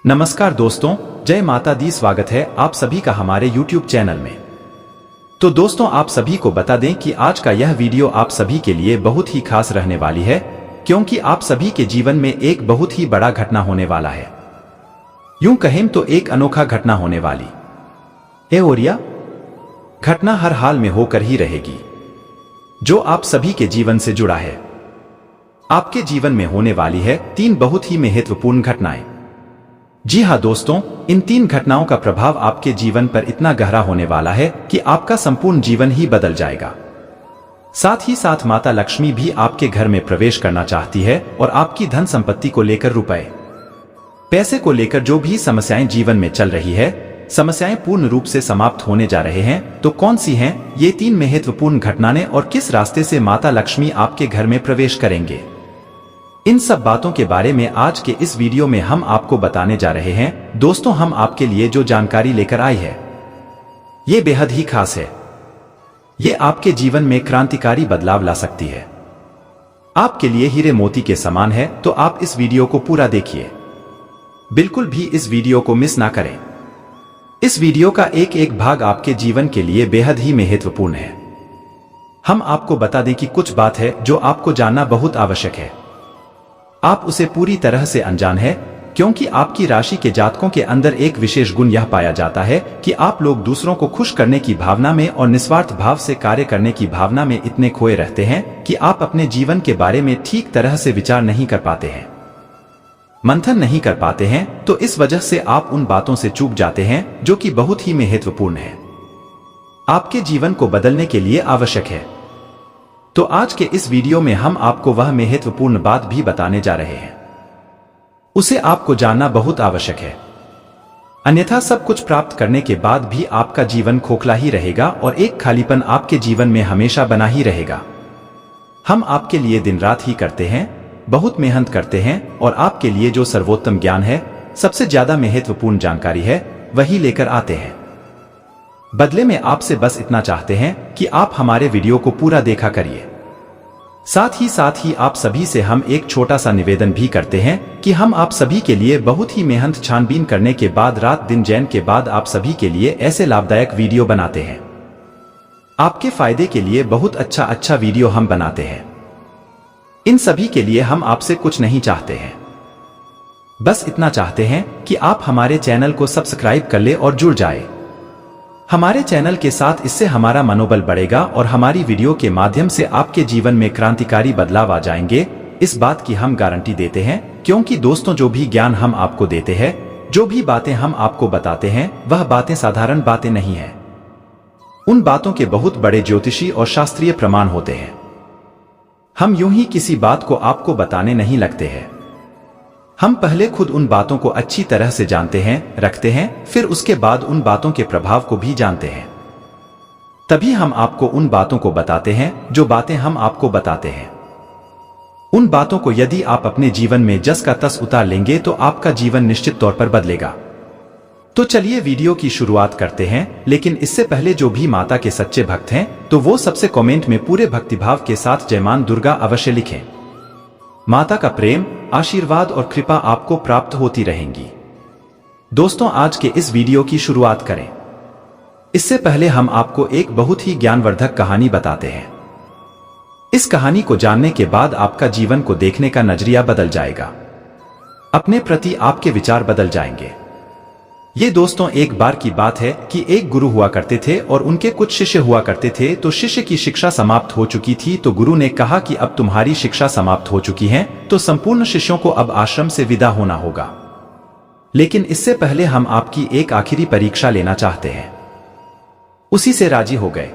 नमस्कार दोस्तों, जय माता दी। स्वागत है आप सभी का हमारे YouTube चैनल में। तो दोस्तों, आप सभी को बता दें कि आज का यह वीडियो आप सभी के लिए बहुत ही खास रहने वाली है, क्योंकि आप सभी के जीवन में एक बहुत ही बड़ा घटना होने वाला है। यूं कहें तो एक अनोखा घटना होने वाली है, और यह घटना हर हाल में होकर ही रहेगी, जो आप सभी के जीवन से जुड़ा है। आपके जीवन में होने वाली है 3 बहुत ही महत्वपूर्ण घटनाएं। जी हाँ दोस्तों, इन 3 घटनाओं का प्रभाव आपके जीवन पर इतना गहरा होने वाला है कि आपका संपूर्ण जीवन ही बदल जाएगा। साथ ही साथ माता लक्ष्मी भी आपके घर में प्रवेश करना चाहती है और आपकी धन संपत्ति को लेकर, रुपए पैसे को लेकर जो भी समस्याएं जीवन में चल रही है, समस्याएं पूर्ण रूप से समाप्त होने जा रहे हैं। तो कौन सी हैं ये 3 महत्वपूर्ण घटनाएं और किस रास्ते से माता लक्ष्मी आपके घर में प्रवेश करेंगे, इन सब बातों के बारे में आज के इस वीडियो में हम आपको बताने जा रहे हैं। दोस्तों, हम आपके लिए जो जानकारी लेकर आए हैं, ये बेहद ही खास है। ये आपके जीवन में क्रांतिकारी बदलाव ला सकती है, आपके लिए हीरे मोती के समान है। तो आप इस वीडियो को पूरा देखिए, बिल्कुल भी इस वीडियो को मिस ना करें। इस वीडियो का एक एक भाग आपके जीवन के लिए बेहद ही महत्वपूर्ण है। हम आपको बता दें कि कुछ बात है जो आपको जानना बहुत आवश्यक है। आप उसे पूरी तरह से अनजान है, क्योंकि आपकी राशि के जातकों के अंदर एक विशेष गुण यह पाया जाता है कि आप लोग दूसरों को खुश करने की भावना में और निस्वार्थ भाव से कार्य करने की भावना में इतने खोए रहते हैं कि आप अपने जीवन के बारे में ठीक तरह से विचार नहीं कर पाते हैं, मंथन नहीं कर पाते हैं। तो इस वजह से आप उन बातों से चूक जाते हैं जो कि बहुत ही महत्वपूर्ण है, आपके जीवन को बदलने के लिए आवश्यक है। तो आज के इस वीडियो में हम आपको वह महत्वपूर्ण बात भी बताने जा रहे हैं, उसे आपको जानना बहुत आवश्यक है। अन्यथा सब कुछ प्राप्त करने के बाद भी आपका जीवन खोखला ही रहेगा और एक खालीपन आपके जीवन में हमेशा बना ही रहेगा। हम आपके लिए दिन रात ही करते हैं, बहुत मेहनत करते हैं और आपके लिए जो सर्वोत्तम ज्ञान है, सबसे ज्यादा महत्वपूर्ण जानकारी है, वही लेकर आते हैं। बदले में आपसे बस इतना चाहते हैं कि आप हमारे वीडियो को पूरा देखा करिए। साथ ही आप सभी से हम एक छोटा सा निवेदन भी करते हैं कि हम आप सभी के लिए बहुत ही मेहनत छानबीन करने के बाद, रात दिन जैन के बाद आप सभी के लिए ऐसे लाभदायक वीडियो बनाते हैं। आपके फायदे के लिए बहुत अच्छा वीडियो हम बनाते हैं। इन सभी के लिए हम आपसे कुछ नहीं चाहते हैं, बस इतना चाहते हैं कि आप हमारे चैनल को सब्सक्राइब कर ले और जुड़ जाए हमारे चैनल के साथ। इससे हमारा मनोबल बढ़ेगा और हमारी वीडियो के माध्यम से आपके जीवन में क्रांतिकारी बदलाव आ जाएंगे। इस बात की हम गारंटी देते हैं, क्योंकि दोस्तों, जो भी ज्ञान हम आपको देते हैं, जो भी बातें हम आपको बताते हैं, वह बातें साधारण बातें नहीं हैं। उन बातों के बहुत बड़े ज्योतिषी और शास्त्रीय प्रमाण होते हैं। हम यूं ही किसी बात को आपको बताने नहीं लगते हैं। हम पहले खुद उन बातों को अच्छी तरह से जानते हैं, रखते हैं, फिर उसके बाद उन बातों के प्रभाव को भी जानते हैं। तभी हम आपको उन बातों को बताते हैं जो बातें हम आपको बताते हैं। उन बातों को यदि आप अपने जीवन में जस का तस उतार लेंगे तो आपका जीवन निश्चित तौर पर बदलेगा। तो चलिए वीडियो की शुरुआत करते हैं, लेकिन इससे पहले जो भी माता के सच्चे भक्त हैं, तो वो सबसे कमेंट में पूरे भक्तिभाव के साथ जय मां दुर्गा अवश्य लिखें। माता का प्रेम, आशीर्वाद और कृपा आपको प्राप्त होती रहेंगी। दोस्तों, आज के इस वीडियो की शुरुआत करें, इससे पहले हम आपको एक बहुत ही ज्ञानवर्धक कहानी बताते हैं। इस कहानी को जानने के बाद आपका जीवन को देखने का नजरिया बदल जाएगा, अपने प्रति आपके विचार बदल जाएंगे। ये दोस्तों, एक बार की बात है कि एक गुरु हुआ करते थे और उनके कुछ शिष्य हुआ करते थे। तो शिष्य की शिक्षा समाप्त हो चुकी थी, तो गुरु ने कहा कि अब तुम्हारी शिक्षा समाप्त हो चुकी है, तो संपूर्ण शिष्यों को अब आश्रम से विदा होना होगा। लेकिन इससे पहले हम आपकी एक आखिरी परीक्षा लेना चाहते हैं। उसी से राजी हो गए।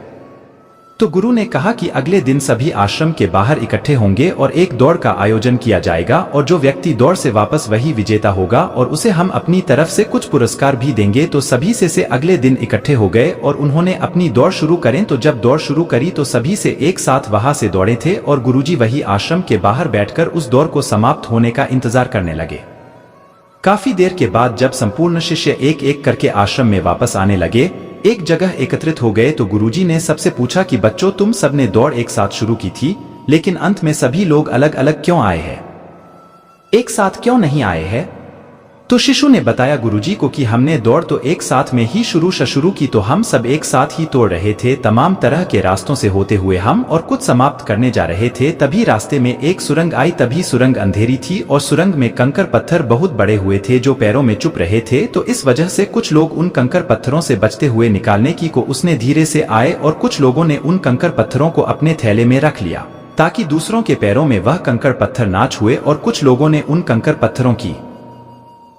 तो गुरु ने कहा कि अगले दिन सभी आश्रम के बाहर इकट्ठे होंगे और एक दौड़ का आयोजन किया जाएगा, और जो व्यक्ति दौड़ से वापस वही विजेता होगा और उसे हम अपनी तरफ से कुछ पुरस्कार भी देंगे। तो सभी से अगले दिन इकट्ठे हो गए और उन्होंने अपनी दौड़ शुरू करें। तो जब दौड़ शुरू करी तो सभी से एक साथ वहां से दौड़े थे और गुरुजी वही आश्रम के बाहर बैठकर उस दौड़ को समाप्त होने का इंतजार करने लगे। काफी देर के बाद जब संपूर्ण शिष्य एक एक करके आश्रम में वापस आने लगे, एक जगह एकत्रित हो गए, तो गुरुजी ने सबसे पूछा कि बच्चों, तुम सबने दौड़ एक साथ शुरू की थी, लेकिन अंत में सभी लोग अलग अलग क्यों आए हैं? एक साथ क्यों नहीं आए हैं? तो शिशु ने बताया गुरुजी को कि हमने दौड़ तो एक साथ में ही शुरू की, तो हम सब एक साथ ही तोड़ रहे थे, तमाम तरह के रास्तों से होते हुए हम और कुछ समाप्त करने जा रहे थे। तभी रास्ते में एक सुरंग आई। तभी सुरंग अंधेरी थी और सुरंग में कंकर पत्थर बहुत बड़े हुए थे जो पैरों में चुप रहे थे। तो इस वजह से कुछ लोग उन कंकर पत्थरों से बचते हुए निकालने की को उसने धीरे से आए और कुछ लोगों ने उन कंकर पत्थरों को अपने थैले में रख लिया ताकि दूसरों के पैरों में वह कंकर पत्थर ना छुए। और कुछ लोगों ने उन कंकर पत्थरों की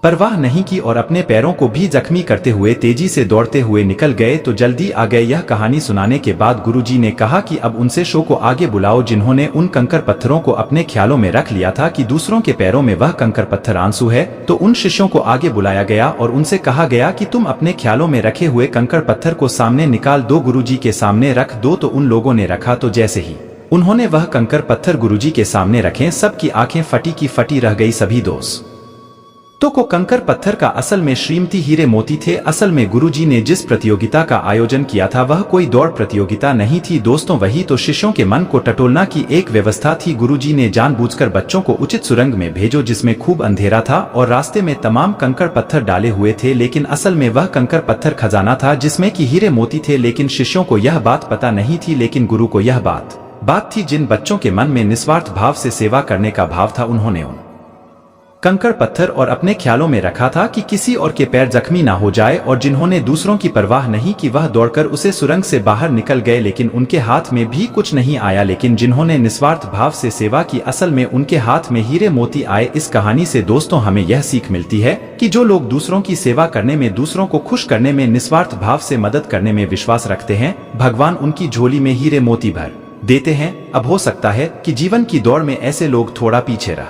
परवाह नहीं की और अपने पैरों को भी जख्मी करते हुए तेजी से दौड़ते हुए निकल गए। तो जल्दी आ गए। यह कहानी सुनाने के बाद गुरुजी ने कहा कि अब उनसे शो को आगे बुलाओ जिन्होंने उन कंकर पत्थरों को अपने ख्यालों में रख लिया था कि दूसरों के पैरों में वह कंकर पत्थर आंसू है। तो उन शिष्यों को आगे बुलाया गया और उनसे कहा गया कि तुम अपने ख्यालों में रखे हुए कंकर पत्थर को सामने निकाल दो, गुरुजी के सामने रख दो। तो उन लोगों ने रखा। तो जैसे ही उन्होंने वह कंकर पत्थर गुरुजी के सामने रखे, सबकी आंखें फटी की फटी रह गई। सभी दोस्तों को कंकर पत्थर का असल में श्रीमती हीरे मोती थे। असल में गुरुजी ने जिस प्रतियोगिता का आयोजन किया था वह कोई दौड़ प्रतियोगिता नहीं थी दोस्तों, वही तो शिष्यों के मन को टटोलना की एक व्यवस्था थी। गुरुजी ने जानबूझकर बच्चों को उचित सुरंग में भेजो जिसमें खूब अंधेरा था और रास्ते में तमाम कंकर पत्थर डाले हुए थे, लेकिन असल में वह कंकर पत्थर खजाना था जिसमें कि हीरे मोती थे। लेकिन शिष्यों को यह बात पता नहीं थी, लेकिन गुरु को यह बात थी। जिन बच्चों के मन में निस्वार्थ भाव से सेवा करने का भाव था उन्होंने उन कंकर पत्थर और अपने ख्यालों में रखा था कि किसी और के पैर जख्मी ना हो जाए, और जिन्होंने दूसरों की परवाह नहीं की वह दौड़कर उसे सुरंग से बाहर निकल गए, लेकिन उनके हाथ में भी कुछ नहीं आया। लेकिन जिन्होंने निस्वार्थ भाव से सेवा की असल में उनके हाथ में हीरे मोती आए। इस कहानी से दोस्तों हमें यह सीख मिलती है कि जो लोग दूसरों की सेवा करने में, दूसरों को खुश करने में, निस्वार्थ भाव से मदद करने में विश्वास रखते हैं, भगवान उनकी झोली में हीरे मोती भर देते हैं। अब हो सकता है कि जीवन की दौड़ में ऐसे लोग थोड़ा पीछे रह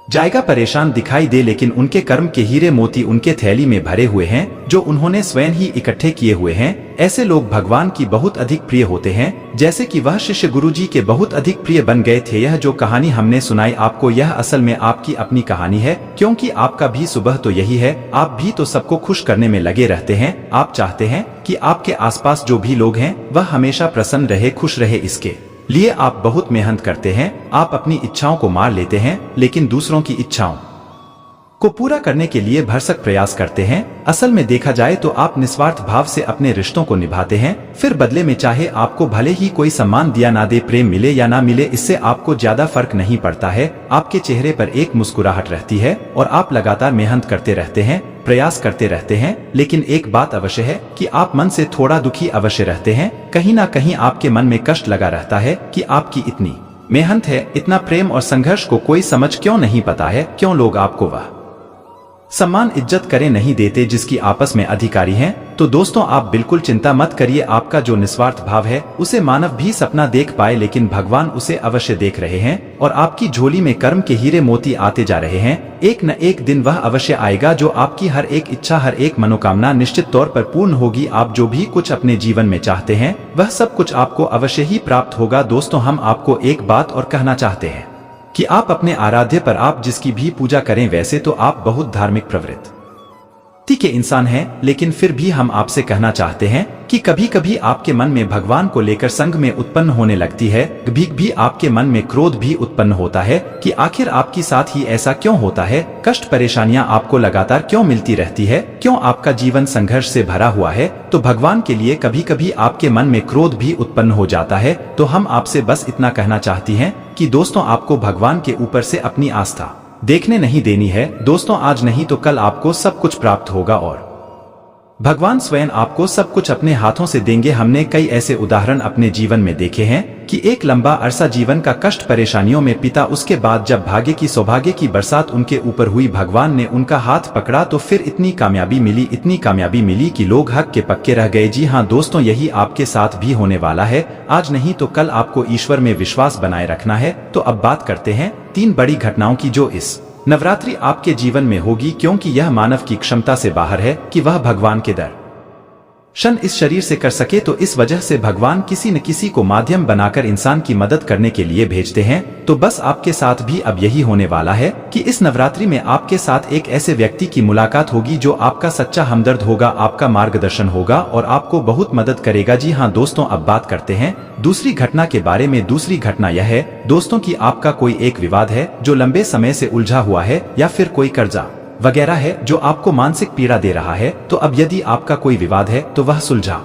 जाएगा, परेशान दिखाई दे, लेकिन उनके कर्म के हीरे मोती उनके थैली में भरे हुए हैं जो उन्होंने स्वयं ही इकट्ठे किए हुए हैं। ऐसे लोग भगवान की बहुत अधिक प्रिय होते हैं, जैसे कि वह शिष्य गुरुजी के बहुत अधिक प्रिय बन गए थे। यह जो कहानी हमने सुनाई आपको, यह असल में आपकी अपनी कहानी है, क्योंकि आपका भी सुबह तो यही है। आप भी तो सबको खुश करने में लगे रहते हैं। आप चाहते हैं कि आपके आसपास जो भी लोग हैं वह हमेशा प्रसन्न रहे, खुश रहे। इसके लिए आप बहुत मेहनत करते हैं। आप अपनी इच्छाओं को मार लेते हैं, लेकिन दूसरों की इच्छाओं को पूरा करने के लिए भरसक प्रयास करते हैं। असल में देखा जाए तो आप निस्वार्थ भाव से अपने रिश्तों को निभाते हैं, फिर बदले में चाहे आपको भले ही कोई सम्मान दिया ना दे, प्रेम मिले या ना मिले, इससे आपको ज्यादा फर्क नहीं पड़ता है। आपके चेहरे पर एक मुस्कुराहट रहती है और आप लगातार मेहनत करते रहते हैं, प्रयास करते रहते हैं। लेकिन एक बात अवश्य है कि आप मन से थोड़ा दुखी अवश्य रहते हैं। कहीं ना कहीं आपके मन में कष्ट लगा रहता है कि आपकी इतनी मेहनत है, इतना प्रेम और संघर्ष को कोई समझ क्यों नहीं पाता है, क्यों लोग आपको वह सम्मान इज्जत करें नहीं देते जिसकी आपस में अधिकारी हैं। तो दोस्तों आप बिल्कुल चिंता मत करिए, आपका जो निस्वार्थ भाव है उसे मानव भी सपना देख पाए, लेकिन भगवान उसे अवश्य देख रहे हैं और आपकी झोली में कर्म के हीरे मोती आते जा रहे हैं। एक न एक दिन वह अवश्य आएगा जो आपकी हर एक इच्छा, हर एक मनोकामना निश्चित तौर पर पूर्ण होगी। आप जो भी कुछ अपने जीवन में चाहते हैं वह सब कुछ आपको अवश्य ही प्राप्त होगा। दोस्तों हम आपको एक बात और कहना चाहते हैं कि आप अपने आराध्य पर आप जिसकी भी पूजा करें, वैसे तो आप बहुत धार्मिक प्रवृत्ति के इंसान हैं, लेकिन फिर भी हम आपसे कहना चाहते हैं कि कभी कभी आपके मन में भगवान को लेकर संग में उत्पन्न होने लगती है, कभी भी आपके मन में क्रोध भी उत्पन्न होता है कि आखिर आपके साथ ही ऐसा क्यों होता है, कष्ट परेशानियां आपको लगातार क्यों मिलती रहती है, क्यों आपका जीवन संघर्ष से भरा हुआ है। तो भगवान के लिए कभी कभी आपके मन में क्रोध भी उत्पन्न हो जाता है। तो हम आपसे बस इतना कहना चाहती हैं कि दोस्तों आपको भगवान के ऊपर से अपनी आस्था देखने नहीं देनी है। दोस्तों आज नहीं तो कल आपको सब कुछ प्राप्त होगा और भगवान स्वयं आपको सब कुछ अपने हाथों से देंगे। हमने कई ऐसे उदाहरण अपने जीवन में देखे हैं कि एक लंबा अरसा जीवन का कष्ट परेशानियों में पिता, उसके बाद जब भाग्य की सौभाग्य की बरसात उनके ऊपर हुई, भगवान ने उनका हाथ पकड़ा तो फिर इतनी कामयाबी मिली कि लोग हक के पक्के रह गए। जी हाँ दोस्तों, यही आपके साथ भी होने वाला है। आज नहीं तो कल आपको ईश्वर में विश्वास बनाए रखना है। तो अब बात करते हैं 3 बड़ी घटनाओं की जो इस नवरात्रि आपके जीवन में होगी, क्योंकि यह मानव की क्षमता से बाहर है कि वह भगवान के दर्शन इस शरीर से कर सके। तो इस वजह से भगवान किसी न किसी को माध्यम बनाकर इंसान की मदद करने के लिए भेजते हैं। तो बस आपके साथ भी अब यही होने वाला है कि इस नवरात्रि में आपके साथ एक ऐसे व्यक्ति की मुलाकात होगी जो आपका सच्चा हमदर्द होगा, आपका मार्गदर्शन होगा और आपको बहुत मदद करेगा। जी हाँ दोस्तों, अब बात करते हैं दूसरी घटना के बारे में। दूसरी घटना यह है दोस्तों कि आपका कोई एक विवाद है जो लंबे समय से उलझा हुआ है, या फिर कोई कर्जा वगैरह है जो आपको मानसिक पीड़ा दे रहा है, तो अब यदि आपका कोई विवाद है तो वह सुलझा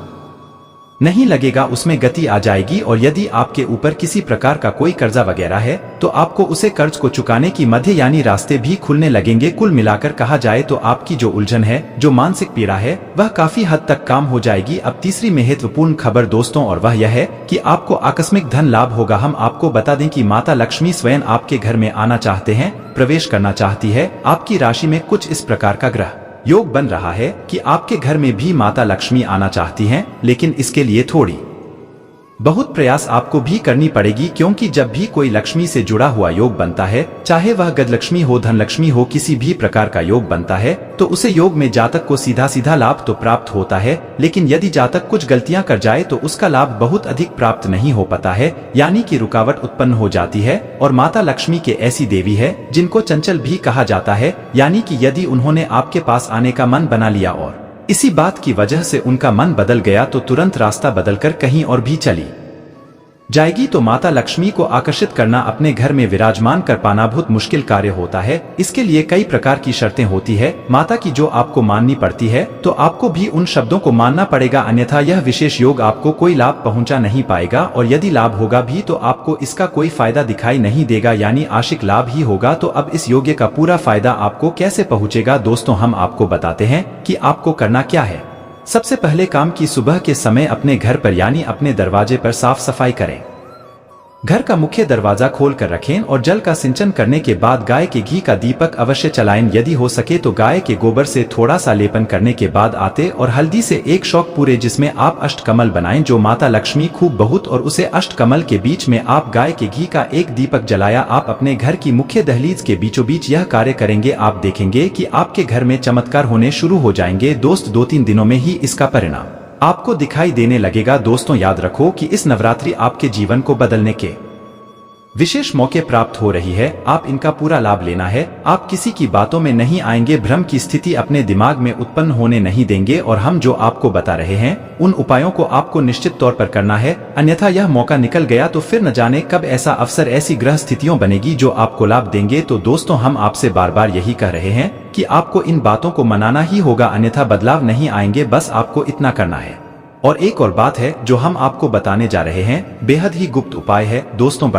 नहीं लगेगा, उसमें गति आ जाएगी। और यदि आपके ऊपर किसी प्रकार का कोई कर्जा वगैरह है तो आपको उसे कर्ज को चुकाने की मध्य यानी रास्ते भी खुलने लगेंगे। कुल मिलाकर कहा जाए तो आपकी जो उलझन है, जो मानसिक पीड़ा है, वह काफी हद तक काम हो जाएगी। अब तीसरी महत्वपूर्ण खबर दोस्तों, और वह यह है कि आपको आकस्मिक धन लाभ होगा। हम आपको बता दें कि माता लक्ष्मी स्वयं आपके घर में आना चाहते हैं, प्रवेश करना चाहती है। आपकी राशि में कुछ इस प्रकार का ग्रह योग बन रहा है कि आपके घर में भी माता लक्ष्मी आना चाहती हैं, लेकिन इसके लिए थोड़ी बहुत प्रयास आपको भी करनी पड़ेगी, क्योंकि जब भी कोई लक्ष्मी से जुड़ा हुआ योग बनता है, चाहे वह गजलक्ष्मी हो, धनलक्ष्मी हो, किसी भी प्रकार का योग बनता है, तो उसे योग में जातक को सीधा सीधा लाभ तो प्राप्त होता है, लेकिन यदि जातक कुछ गलतियां कर जाए तो उसका लाभ बहुत अधिक प्राप्त नहीं हो पाता है, यानी कि रुकावट उत्पन्न हो जाती है। और माता लक्ष्मी के ऐसी देवी है जिनको चंचल भी कहा जाता है, यानी कि यदि उन्होंने आपके पास आने का मन बना लिया और इसी बात की वजह से उनका मन बदल गया तो तुरंत रास्ता बदलकर कहीं और भी चली जाएगी। तो माता लक्ष्मी को आकर्षित करना, अपने घर में विराजमान कर पाना बहुत मुश्किल कार्य होता है। इसके लिए कई प्रकार की शर्तें होती है माता की, जो आपको माननी पड़ती है, तो आपको भी उन शब्दों को मानना पड़ेगा, अन्यथा यह विशेष योग आपको कोई लाभ पहुंचा नहीं पाएगा। और यदि लाभ होगा भी तो आपको इसका कोई फायदा दिखाई नहीं देगा, यानी आंशिक लाभ ही होगा। तो अब इस योग का पूरा फायदा आपको कैसे पहुंचेगा दोस्तों, हम आपको बताते हैं कि आपको करना क्या है। सबसे पहले काम की सुबह के समय अपने घर पर यानी अपने दरवाजे पर साफ सफाई करें। घर का मुख्य दरवाजा खोल कर रखें और जल का सिंचन करने के बाद गाय के घी का दीपक अवश्य चलाएं। यदि हो सके तो गाय के गोबर से थोड़ा सा लेपन करने के बाद आते और हल्दी से एक शौक पूरे, जिसमें आप अष्टकमल बनाएं, जो माता लक्ष्मी खूब बहुत, और उसे अष्टकमल के बीच में आप गाय के घी का एक दीपक जलाया। आप अपने घर की मुख्य दहलीज के बीचों बीच यह कार्य करेंगे, आप देखेंगे कि आपके घर में चमत्कार होने शुरू हो जाएंगे। दोस्त 2-3 दिनों में ही इसका परिणाम आपको दिखाई देने लगेगा। दोस्तों याद रखो कि इस नवरात्रि आपके जीवन को बदलने के विशेष मौके प्राप्त हो रही है, आप इनका पूरा लाभ लेना है। आप किसी की बातों में नहीं आएंगे, भ्रम की स्थिति अपने दिमाग में उत्पन्न होने नहीं देंगे, और हम जो आपको बता रहे हैं उन उपायों को आपको निश्चित तौर पर करना है, अन्यथा यह मौका निकल गया तो फिर न जाने कब ऐसा अवसर, ऐसी ग्रह स्थितियों बनेगी जो आपको लाभ देंगे। तो दोस्तों हम आपसे बार बार यही कह रहे हैं कि आपको इन बातों को मनाना ही होगा, अन्यथा बदलाव नहीं आएंगे, बस आपको इतना करना है। और एक और बात है जो हम आपको बताने जा रहे हैं, बेहद ही गुप्त उपाय है दोस्तों।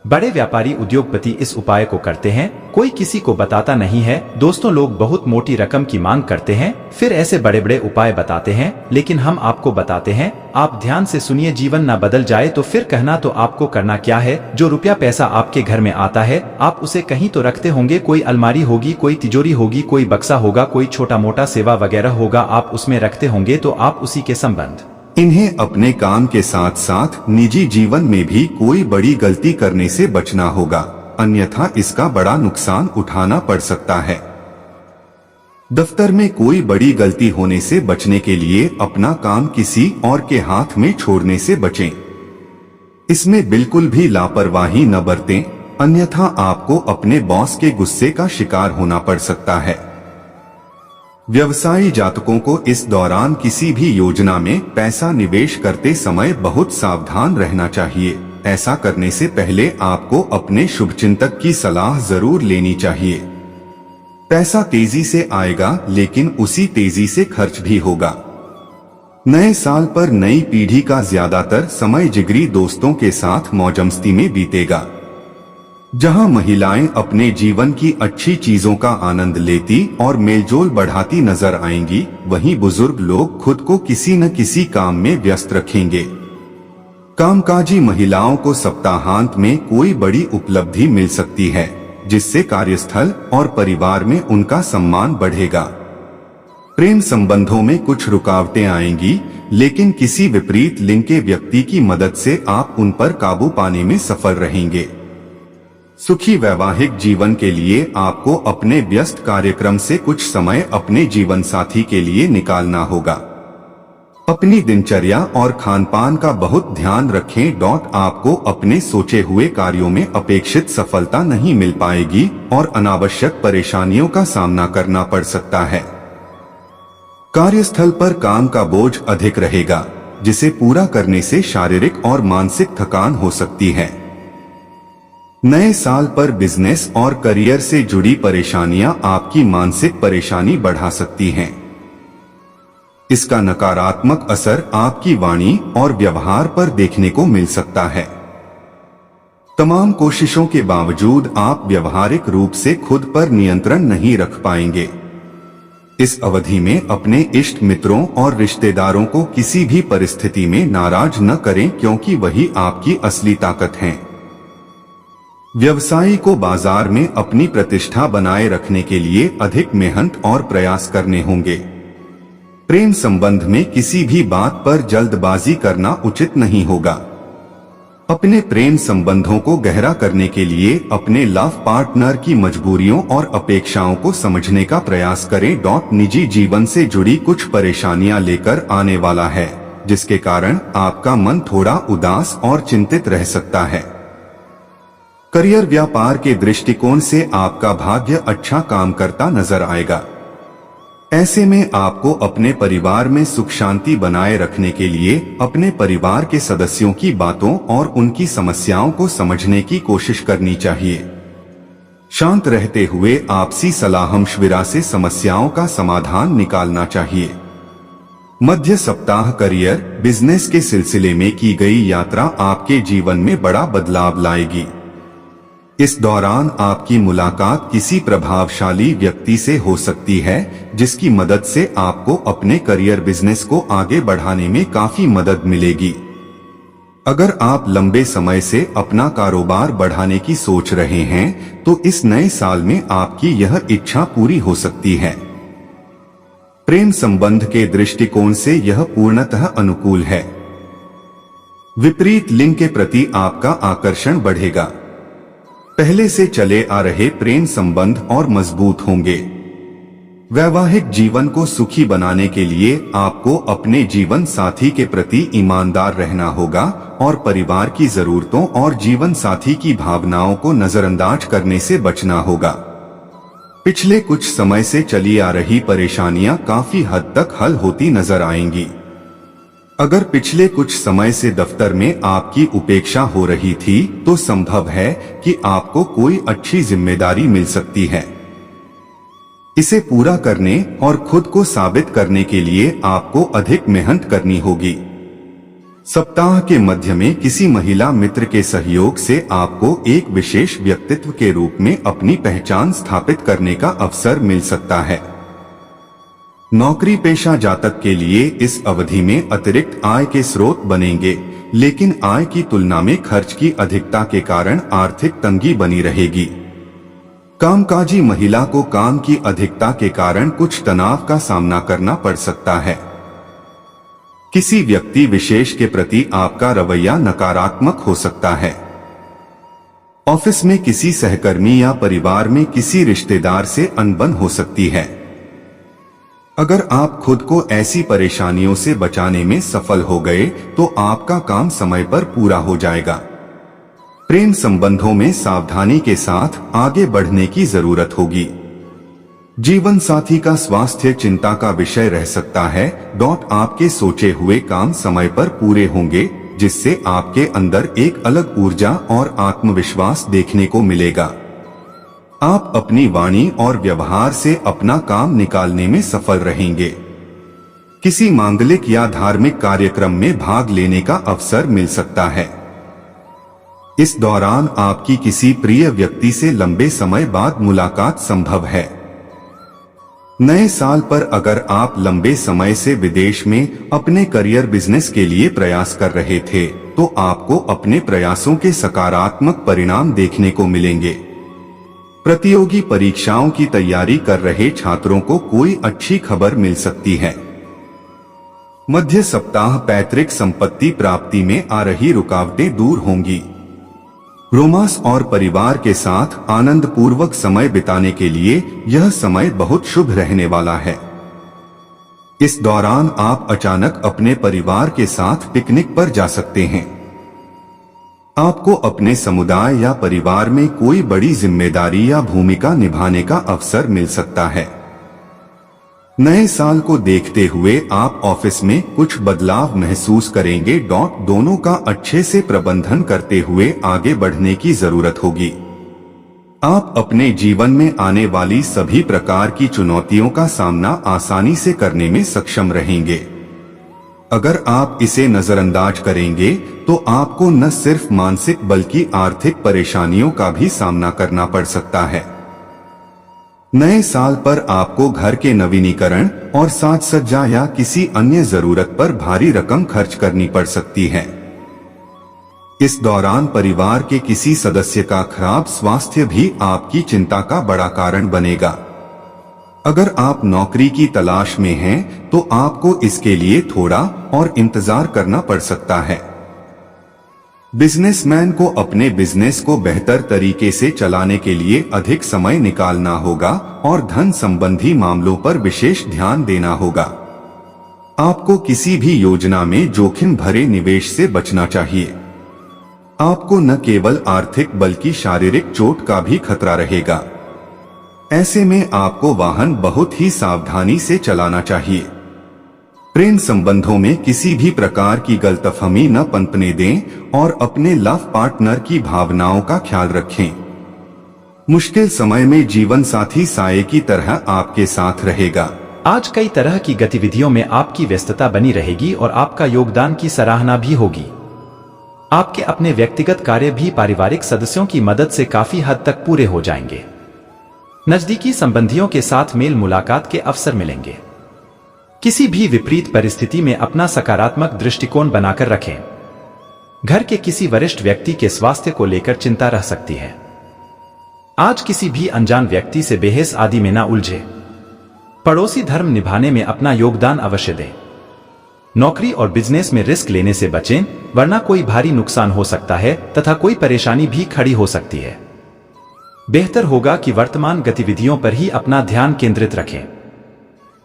बड़े व्यापारी उद्योगपति इस उपाय को करते हैं, कोई किसी को बताता नहीं है दोस्तों। लोग बहुत मोटी रकम की मांग करते हैं, फिर ऐसे बड़े बड़े उपाय बताते हैं, लेकिन हम आपको बताते हैं, आप ध्यान से सुनिए, जीवन ना बदल जाए तो फिर कहना। तो आपको करना क्या है, जो रुपया पैसा आपके घर में आता है आप उसे कहीं तो रखते होंगे, कोई अलमारी होगी, कोई तिजोरी होगी, कोई बक्सा होगा, कोई छोटा मोटा सेवा वगैरह होगा, आप उसमें रखते होंगे। तो आप उसी के संबंध इन्हें अपने काम के साथ साथ निजी जीवन में भी कोई बड़ी गलती करने से बचना होगा, अन्यथा इसका बड़ा नुकसान उठाना पड़ सकता है। दफ्तर में कोई बड़ी गलती होने से बचने के लिए अपना काम किसी और के हाथ में छोड़ने से बचें। इसमें बिल्कुल भी लापरवाही न बरतें, अन्यथा आपको अपने बॉस के गुस्से का शिकार होना पड़ सकता है। व्यवसायी जातकों को इस दौरान किसी भी योजना में पैसा निवेश करते समय बहुत सावधान रहना चाहिए। ऐसा करने से पहले आपको अपने शुभचिंतक की सलाह जरूर लेनी चाहिए। पैसा तेजी से आएगा, लेकिन उसी तेजी से खर्च भी होगा। नए साल पर नई पीढ़ी का ज्यादातर समय जिगरी दोस्तों के साथ मौजमस्ती में बीतेगा। जहां महिलाएं अपने जीवन की अच्छी चीजों का आनंद लेती और मेलजोल बढ़ाती नजर आएंगी, वहीं बुजुर्ग लोग खुद को किसी न किसी काम में व्यस्त रखेंगे। कामकाजी महिलाओं को सप्ताहांत में कोई बड़ी उपलब्धि मिल सकती है, जिससे कार्यस्थल और परिवार में उनका सम्मान बढ़ेगा। प्रेम संबंधों में कुछ रुकावटें आएंगी, लेकिन किसी विपरीत लिंग के व्यक्ति की मदद से आप उन पर काबू पाने में सफल रहेंगे। सुखी वैवाहिक जीवन के लिए आपको अपने व्यस्त कार्यक्रम से कुछ समय अपने जीवन साथी के लिए निकालना होगा। अपनी दिनचर्या और खानपान का बहुत ध्यान रखें। आपको अपने सोचे हुए कार्यों में अपेक्षित सफलता नहीं मिल पाएगी और अनावश्यक परेशानियों का सामना करना पड़ सकता है। कार्यस्थल पर काम का बोझ अधिक रहेगा, जिसे पूरा करने से शारीरिक और मानसिक थकान हो सकती है। नए साल पर बिजनेस और करियर से जुड़ी परेशानियां आपकी मानसिक परेशानी बढ़ा सकती हैं। इसका नकारात्मक असर आपकी वाणी और व्यवहार पर देखने को मिल सकता है। तमाम कोशिशों के बावजूद आप व्यवहारिक रूप से खुद पर नियंत्रण नहीं रख पाएंगे। इस अवधि में अपने इष्ट मित्रों और रिश्तेदारों को किसी भी परिस्थिति में नाराज न करें, क्योंकि वही आपकी असली ताकत हैं। व्यवसायी को बाजार में अपनी प्रतिष्ठा बनाए रखने के लिए अधिक मेहनत और प्रयास करने होंगे। प्रेम संबंध में किसी भी बात पर जल्दबाजी करना उचित नहीं होगा। अपने प्रेम संबंधों को गहरा करने के लिए अपने लव पार्टनर की मजबूरियों और अपेक्षाओं को समझने का प्रयास करें। निजी जीवन से जुड़ी कुछ परेशानियां लेकर आने वाला है, जिसके कारण आपका मन थोड़ा उदास और चिंतित रह सकता है। करियर व्यापार के दृष्टिकोण से आपका भाग्य अच्छा काम करता नजर आएगा। ऐसे में आपको अपने परिवार में सुख शांति बनाए रखने के लिए अपने परिवार के सदस्यों की बातों और उनकी समस्याओं को समझने की कोशिश करनी चाहिए। शांत रहते हुए आपसी सलाह-मशविरा से समस्याओं का समाधान निकालना चाहिए। मध्य सप्ताह करियर बिजनेस के सिलसिले में की गई यात्रा आपके जीवन में बड़ा बदलाव लाएगी। इस दौरान आपकी मुलाकात किसी प्रभावशाली व्यक्ति से हो सकती है, जिसकी मदद से आपको अपने करियर बिजनेस को आगे बढ़ाने में काफी मदद मिलेगी। अगर आप लंबे समय से अपना कारोबार बढ़ाने की सोच रहे हैं, तो इस नए साल में आपकी यह इच्छा पूरी हो सकती है। प्रेम संबंध के दृष्टिकोण से यह पूर्णतः अनुकूल है। विपरीत लिंग के प्रति आपका आकर्षण बढ़ेगा। पहले से चले आ रहे प्रेम संबंध और मजबूत होंगे। वैवाहिक जीवन को सुखी बनाने के लिए आपको अपने जीवन साथी के प्रति ईमानदार रहना होगा और परिवार की जरूरतों और जीवन साथी की भावनाओं को नजरअंदाज करने से बचना होगा। पिछले कुछ समय से चली आ रही परेशानियां काफी हद तक हल होती नजर आएंगी। अगर पिछले कुछ समय से दफ्तर में आपकी उपेक्षा हो रही थी, तो संभव है कि आपको कोई अच्छी जिम्मेदारी मिल सकती है। इसे पूरा करने और खुद को साबित करने के लिए आपको अधिक मेहनत करनी होगी। सप्ताह के मध्य में किसी महिला मित्र के सहयोग से आपको एक विशेष व्यक्तित्व के रूप में अपनी पहचान स्थापित करने का अवसर मिल सकता है। नौकरी पेशा जातक के लिए इस अवधि में अतिरिक्त आय के स्रोत बनेंगे, लेकिन आय की तुलना में खर्च की अधिकता के कारण आर्थिक तंगी बनी रहेगी। कामकाजी महिला को काम की अधिकता के कारण कुछ तनाव का सामना करना पड़ सकता है। किसी व्यक्ति विशेष के प्रति आपका रवैया नकारात्मक हो सकता है। ऑफिस में किसी सहकर्मी या परिवार में किसी रिश्तेदार से अनबन हो सकती है। अगर आप खुद को ऐसी परेशानियों से बचाने में सफल हो गए, तो आपका काम समय पर पूरा हो जाएगा। प्रेम संबंधों में सावधानी के साथ आगे बढ़ने की जरूरत होगी। जीवन साथी का स्वास्थ्य चिंता का विषय रह सकता है। आपके सोचे हुए काम समय पर पूरे होंगे, जिससे आपके अंदर एक अलग ऊर्जा और आत्मविश्वास देखने को मिलेगा। आप अपनी वाणी और व्यवहार से अपना काम निकालने में सफल रहेंगे। किसी मांगलिक या धार्मिक कार्यक्रम में भाग लेने का अवसर मिल सकता है। इस दौरान आपकी किसी प्रिय व्यक्ति से लंबे समय बाद मुलाकात संभव है। नए साल पर अगर आप लंबे समय से विदेश में अपने करियर बिजनेस के लिए प्रयास कर रहे थे, तो आपको अपने प्रयासों के सकारात्मक परिणाम देखने को मिलेंगे। प्रतियोगी परीक्षाओं की तैयारी कर रहे छात्रों को कोई अच्छी खबर मिल सकती है। मध्य सप्ताह पैतृक संपत्ति प्राप्ति में आ रही रुकावटें दूर होंगी। रोमांस और परिवार के साथ आनंद पूर्वक समय बिताने के लिए यह समय बहुत शुभ रहने वाला है। इस दौरान आप अचानक अपने परिवार के साथ पिकनिक पर जा सकते हैं। आपको अपने समुदाय या परिवार में कोई बड़ी जिम्मेदारी या भूमिका निभाने का अवसर मिल सकता है। नए साल को देखते हुए आप ऑफिस में कुछ बदलाव महसूस करेंगे। दोनों का अच्छे से प्रबंधन करते हुए आगे बढ़ने की जरूरत होगी। आप अपने जीवन में आने वाली सभी प्रकार की चुनौतियों का सामना आसानी से करने में सक्षम रहेंगे। अगर आप इसे नजरअंदाज करेंगे तो आपको न सिर्फ मानसिक बल्कि आर्थिक परेशानियों का भी सामना करना पड़ सकता है। नए साल पर आपको घर के नवीनीकरण और साज सज्जा या किसी अन्य जरूरत पर भारी रकम खर्च करनी पड़ सकती है। इस दौरान परिवार के किसी सदस्य का खराब स्वास्थ्य भी आपकी चिंता का बड़ा कारण बनेगा। अगर आप नौकरी की तलाश में हैं, तो आपको इसके लिए थोड़ा और इंतजार करना पड़ सकता है। बिजनेसमैन को अपने बिजनेस को बेहतर तरीके से चलाने के लिए अधिक समय निकालना होगा और धन संबंधी मामलों पर विशेष ध्यान देना होगा। आपको किसी भी योजना में जोखिम भरे निवेश से बचना चाहिए। आपको न केवल आर्थिक बल्कि शारीरिक चोट का भी खतरा रहेगा। ऐसे में आपको वाहन बहुत ही सावधानी से चलाना चाहिए। प्रेम संबंधों में किसी भी प्रकार की गलतफहमी न पनपने दें और अपने लव पार्टनर की भावनाओं का ख्याल रखें। मुश्किल समय में जीवन साथी साये की तरह आपके साथ रहेगा। आज कई तरह की गतिविधियों में आपकी व्यस्तता बनी रहेगी और आपका योगदान की सराहना भी होगी। आपके अपने व्यक्तिगत कार्य भी पारिवारिक सदस्यों की मदद से काफी हद तक पूरे हो जाएंगे। नजदीकी संबंधियों के साथ मेल मुलाकात के अवसर मिलेंगे। किसी भी विपरीत परिस्थिति में अपना सकारात्मक दृष्टिकोण बनाकर रखें। घर के किसी वरिष्ठ व्यक्ति के स्वास्थ्य को लेकर चिंता रह सकती है। आज किसी भी अनजान व्यक्ति से बहस आदि में ना उलझे। पड़ोसी धर्म निभाने में अपना योगदान अवश्य दें। नौकरी और बिजनेस में रिस्क लेने से बचें, वरना कोई भारी नुकसान हो सकता है तथा कोई परेशानी भी खड़ी हो सकती है। बेहतर होगा कि वर्तमान गतिविधियों पर ही अपना ध्यान केंद्रित रखें।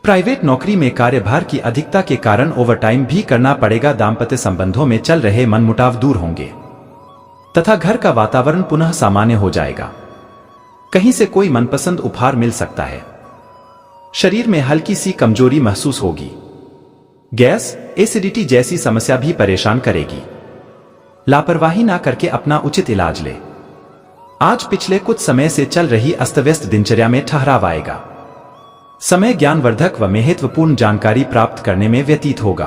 प्राइवेट नौकरी में कार्यभार की अधिकता के कारण ओवरटाइम भी करना पड़ेगा। दांपत्य संबंधों में चल रहे मनमुटाव दूर होंगे तथा घर का वातावरण पुनः सामान्य हो जाएगा। कहीं से कोई मनपसंद उपहार मिल सकता है। शरीर में हल्की सी कमजोरी महसूस होगी। गैस, एसिडिटी जैसी समस्या भी परेशान करेगी। लापरवाही ना करके अपना उचित इलाज ले। आज पिछले कुछ समय से चल रही अस्तव्यस्त दिनचर्या में ठहराव आएगा। समय ज्ञानवर्धक व महत्वपूर्ण जानकारी प्राप्त करने में व्यतीत होगा।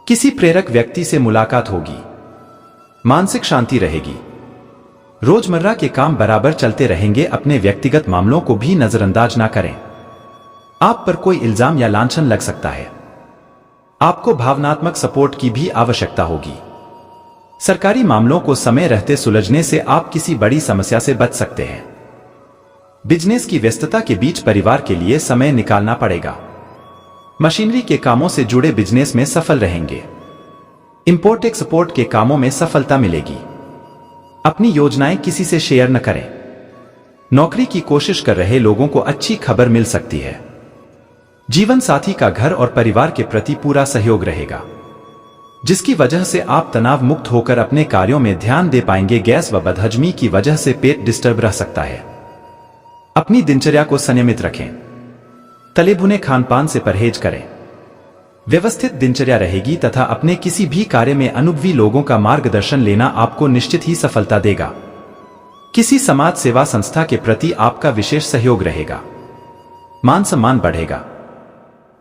किसी प्रेरक व्यक्ति से मुलाकात होगी। मानसिक शांति रहेगी। रोजमर्रा के काम बराबर चलते रहेंगे। अपने व्यक्तिगत मामलों को भी नजरअंदाज ना करें। आप पर कोई इल्जाम या लांछन लग सकता है। आपको भावनात्मक सपोर्ट की भी आवश्यकता होगी। सरकारी मामलों को समय रहते सुलझने से आप किसी बड़ी समस्या से बच सकते हैं। बिजनेस की व्यस्तता के बीच परिवार के लिए समय निकालना पड़ेगा। मशीनरी के कामों से जुड़े बिजनेस में सफल रहेंगे। इंपोर्ट एक्सपोर्ट के कामों में सफलता मिलेगी। अपनी योजनाएं किसी से शेयर न करें। नौकरी की कोशिश कर रहे लोगों को अच्छी खबर मिल सकती है। जीवन साथी का घर और परिवार के प्रति पूरा सहयोग रहेगा, जिसकी वजह से आप तनाव मुक्त होकर अपने कार्यों में ध्यान दे पाएंगे। गैस व बदहजमी की वजह से पेट डिस्टर्ब रह सकता है। अपनी दिनचर्या को संयमित रखें। तले भुने खानपान से परहेज करें। व्यवस्थित दिनचर्या रहेगी तथा अपने किसी भी कार्य में अनुभवी लोगों का मार्गदर्शन लेना आपको निश्चित ही सफलता देगा। किसी समाज सेवा संस्था के प्रति आपका विशेष सहयोग रहेगा। मान सम्मान बढ़ेगा।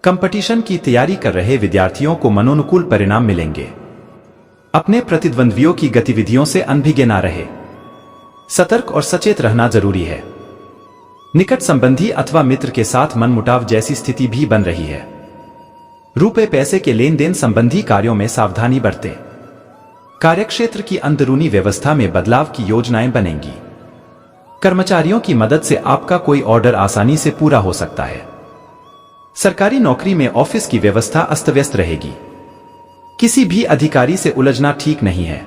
कंपटीशन की तैयारी कर रहे विद्यार्थियों को मनोनुकूल परिणाम मिलेंगे। अपने प्रतिद्वंद्वियों की गतिविधियों से अनभिज्ञ ना रहे। सतर्क और सचेत रहना जरूरी है। निकट संबंधी अथवा मित्र के साथ मनमुटाव जैसी स्थिति भी बन रही है। रुपए पैसे के लेन देन संबंधी कार्यों में सावधानी बरतें। कार्यक्षेत्र की अंदरूनी व्यवस्था में बदलाव की योजनाएं बनेंगी। कर्मचारियों की मदद से आपका कोई ऑर्डर आसानी से पूरा हो सकता है। सरकारी नौकरी में ऑफिस की व्यवस्था अस्त व्यस्त रहेगी। किसी भी अधिकारी से उलझना ठीक नहीं है।